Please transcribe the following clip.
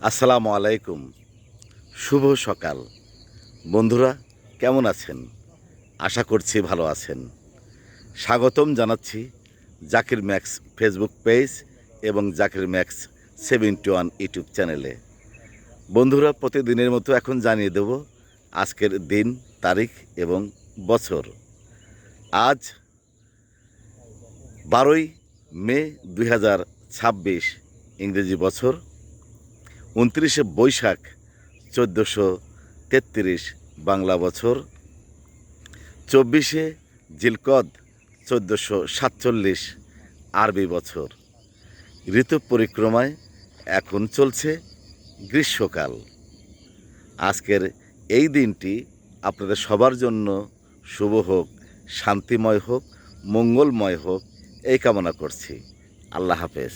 আসসালামু আলাইকুম। শুভ সকাল। বন্ধুরা কেমন আছেন? আশা করছি ভালো আছেন। স্বাগতম জানাচ্ছি জাকির ম্যাক্স ফেসবুক পেজ এবং জাকির ম্যাক্স 71 ইউটিউব চ্যানেলে। বন্ধুরা প্রতিদিনের মতো এখন জানিয়ে দেব আজকের দিন, তারিখ এবং বছর। আজ 12ই মে 2026 ইংরেজি বছর, 29শে বৈশাখ 1433 বাংলা বছর, 24শে জিলকদ 1447 আরবি বছর। ঋতু পরিক্রমায় এখন চলছে গ্রীষ্মকাল। আজকের এই দিনটি আপনাদের সবার জন্য শুভ হোক, শান্তিময় হোক, মঙ্গলময় হোক, এই কামনা করছি। আল্লাহ হাফেজ।